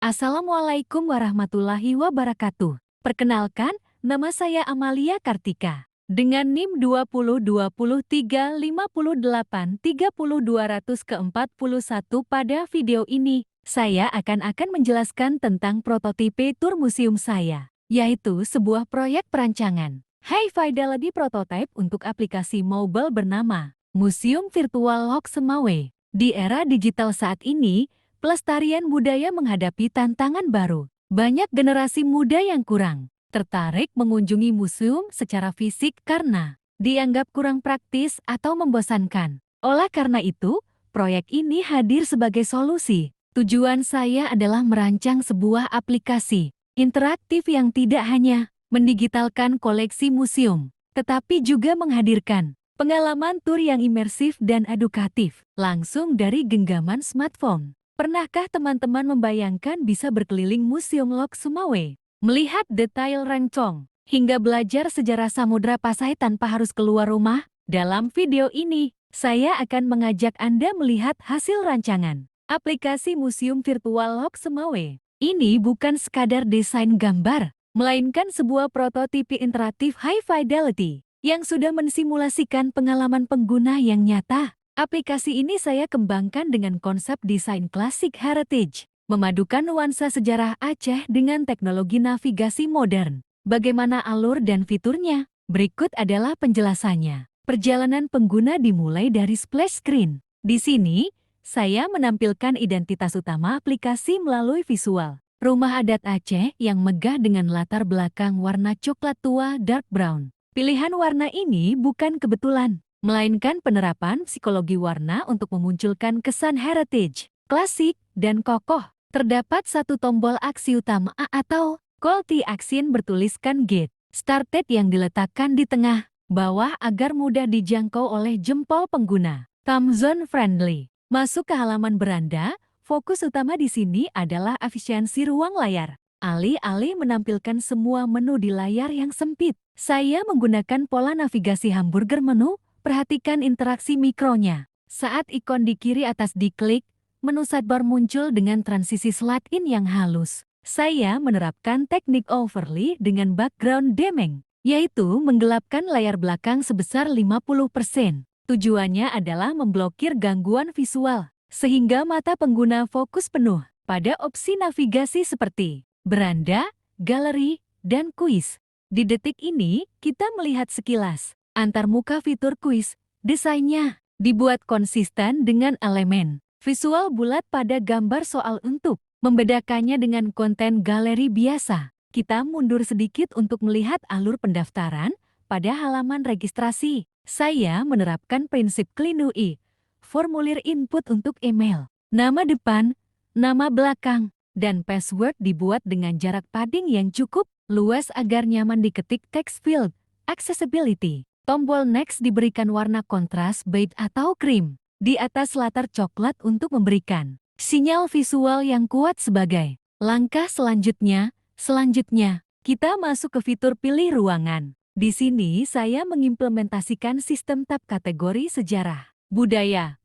Assalamualaikum warahmatullahi wabarakatuh. Perkenalkan, nama saya Amalia Kartika. Dengan NIM 202358300200 pada video ini, saya akan menjelaskan tentang prototipe tour museum saya, yaitu sebuah proyek perancangan High Fidelity Prototype untuk aplikasi mobile bernama Museum Virtual Lok Semawe. Di era digital saat ini, pelestarian budaya menghadapi tantangan baru. Banyak generasi muda yang kurang tertarik mengunjungi museum secara fisik karena dianggap kurang praktis atau membosankan. Oleh karena itu, proyek ini hadir sebagai solusi. Tujuan saya adalah merancang sebuah aplikasi interaktif yang tidak hanya mendigitalkan koleksi museum, tetapi juga menghadirkan pengalaman tur yang imersif dan edukatif langsung dari genggaman smartphone. Pernahkah teman-teman membayangkan bisa berkeliling Museum Lok Semawe, melihat detail rencong, hingga belajar sejarah Samudra Pasai tanpa harus keluar rumah? Dalam video ini, saya akan mengajak Anda melihat hasil rancangan aplikasi Museum Virtual Lok Semawe. Ini bukan sekadar desain gambar, melainkan sebuah prototipe interaktif high fidelity yang sudah mensimulasikan pengalaman pengguna yang nyata. Aplikasi ini saya kembangkan dengan konsep desain klasik heritage, memadukan nuansa sejarah Aceh dengan teknologi navigasi modern. Bagaimana alur dan fiturnya? Berikut adalah penjelasannya. Perjalanan pengguna dimulai dari splash screen. Di sini, saya menampilkan identitas utama aplikasi melalui visual rumah adat Aceh yang megah dengan latar belakang warna coklat tua dark brown. Pilihan warna ini bukan kebetulan, melainkan penerapan psikologi warna untuk memunculkan kesan heritage, klasik, dan kokoh. Terdapat satu tombol aksi utama atau call to action bertuliskan Get Started yang diletakkan di tengah bawah agar mudah dijangkau oleh jempol pengguna. Thumb zone friendly. Masuk ke halaman beranda, fokus utama di sini adalah efisiensi ruang layar. Alih-alih menampilkan semua menu di layar yang sempit, saya menggunakan pola navigasi hamburger menu. Perhatikan interaksi mikronya. Saat ikon di kiri atas diklik, menu sidebar muncul dengan transisi slide-in yang halus. Saya menerapkan teknik overlay dengan background dimming, yaitu menggelapkan layar belakang sebesar 50%. Tujuannya adalah memblokir gangguan visual, sehingga mata pengguna fokus penuh pada opsi navigasi seperti beranda, galeri, dan kuis. Di detik ini, kita melihat sekilas antarmuka fitur kuis. Desainnya dibuat konsisten dengan elemen visual bulat pada gambar soal untuk membedakannya dengan konten galeri biasa. Kita mundur sedikit untuk melihat alur pendaftaran pada halaman registrasi. Saya menerapkan prinsip Clean UI, formulir input untuk email, nama depan, nama belakang, dan password dibuat dengan jarak padding yang cukup luas agar nyaman diketik text field. Accessibility. Tombol Next diberikan warna kontras beige atau krim di atas latar coklat untuk memberikan sinyal visual yang kuat sebagai langkah selanjutnya. Selanjutnya, kita masuk ke fitur pilih ruangan. Di sini saya mengimplementasikan sistem tab kategori sejarah, budaya,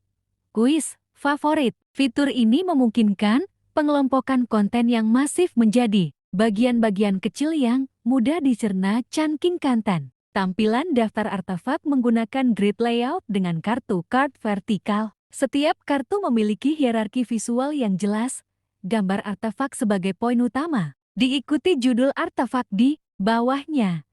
kuis, favorit. Fitur ini memungkinkan pengelompokan konten yang masif menjadi bagian-bagian kecil yang mudah dicerna chunking content. Tampilan daftar artefak menggunakan grid layout dengan kartu card vertikal. Setiap kartu memiliki hierarki visual yang jelas, gambar artefak sebagai poin utama, diikuti judul artefak di bawahnya.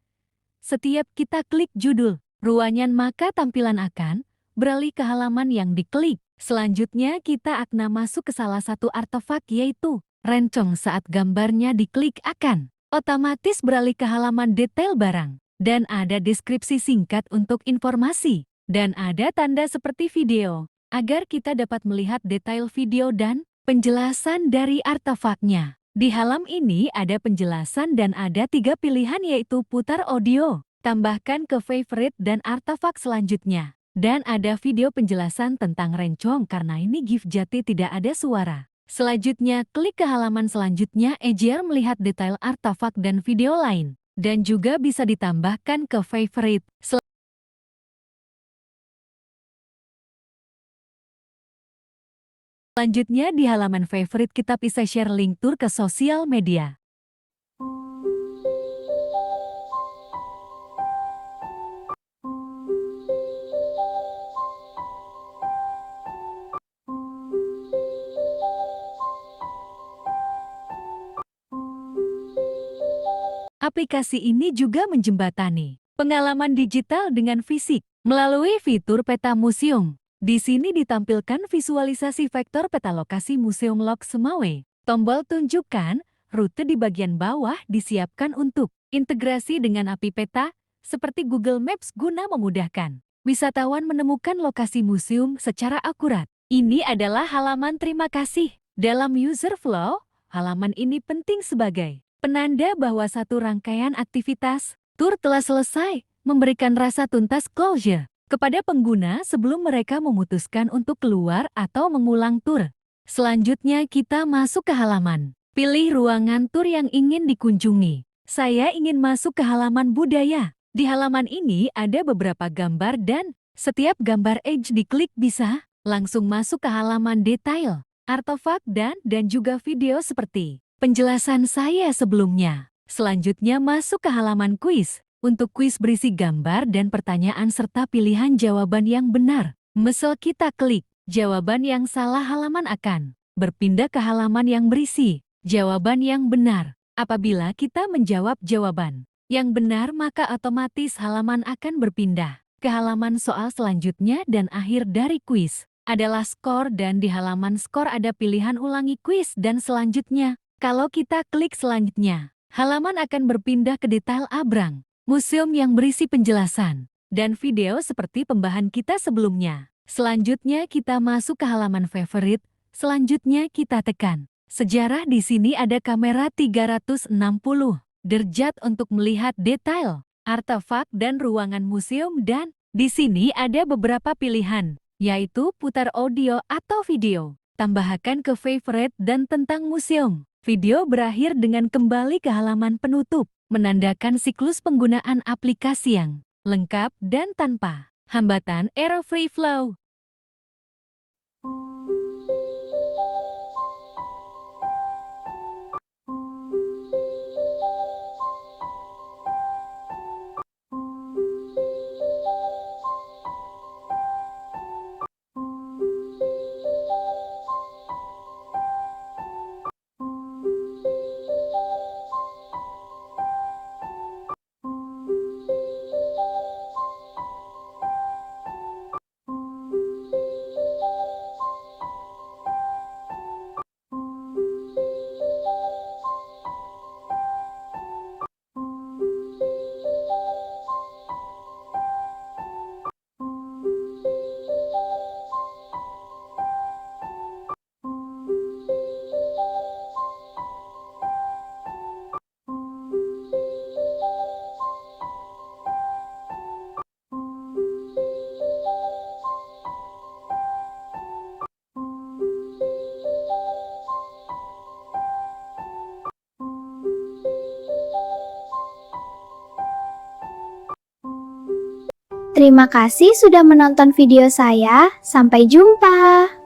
Setiap kita klik judul ruangan maka tampilan akan beralih ke halaman yang diklik. Selanjutnya kita akan masuk ke salah satu artefak yaitu rencong. Saat gambarnya diklik akan otomatis beralih ke halaman detail barang. Dan ada deskripsi singkat untuk informasi. Dan ada tanda seperti video, agar kita dapat melihat detail video dan penjelasan dari artefaknya. Di halaman ini ada penjelasan dan ada 3 pilihan yaitu putar audio, tambahkan ke favorite dan artefak selanjutnya. Dan ada video penjelasan tentang rencong karena ini GIF jati tidak ada suara. Selanjutnya klik ke halaman selanjutnya ejer melihat detail artefak dan video lain. Dan juga bisa ditambahkan ke favorite. Selanjutnya di halaman favorite kita bisa share link tur ke sosial media. Aplikasi ini juga menjembatani pengalaman digital dengan fisik melalui fitur peta museum. Di sini ditampilkan visualisasi vektor peta lokasi Museum Lok Sumawe. Tombol tunjukkan rute di bagian bawah disiapkan untuk integrasi dengan API peta seperti Google Maps guna memudahkan wisatawan menemukan lokasi museum secara akurat. Ini adalah halaman terima kasih. Dalam user flow, halaman ini penting sebagai penanda bahwa satu rangkaian aktivitas tur telah selesai, memberikan rasa tuntas closure kepada pengguna sebelum mereka memutuskan untuk keluar atau mengulang tur. Selanjutnya kita masuk ke halaman. Pilih ruangan tur yang ingin dikunjungi. Saya ingin masuk ke halaman budaya. Di halaman ini ada beberapa gambar dan setiap gambar edge diklik bisa langsung masuk ke halaman detail, artefak dan juga video seperti penjelasan saya sebelumnya. Selanjutnya masuk ke halaman kuis. Untuk kuis berisi gambar dan pertanyaan serta pilihan jawaban yang benar. Misal kita klik jawaban yang salah, halaman akan berpindah ke halaman yang berisi jawaban yang benar. Apabila kita menjawab jawaban yang benar, maka otomatis halaman akan berpindah ke halaman soal selanjutnya dan akhir dari kuis adalah skor, dan di halaman skor ada pilihan ulangi kuis dan selanjutnya. Kalau kita klik selanjutnya, halaman akan berpindah ke detail Abrang, museum yang berisi penjelasan dan video seperti pembahasan kita sebelumnya. Selanjutnya kita masuk ke halaman favorit. Selanjutnya kita tekan sejarah. Di sini ada kamera 360 derajat untuk melihat detail, artefak dan ruangan museum, dan di sini ada beberapa pilihan, yaitu putar audio atau video, tambahkan ke favorite dan tentang museum. Video berakhir dengan kembali ke halaman penutup, menandakan siklus penggunaan aplikasi yang lengkap dan tanpa hambatan. Error free flow. Terima kasih sudah menonton video saya. Sampai jumpa.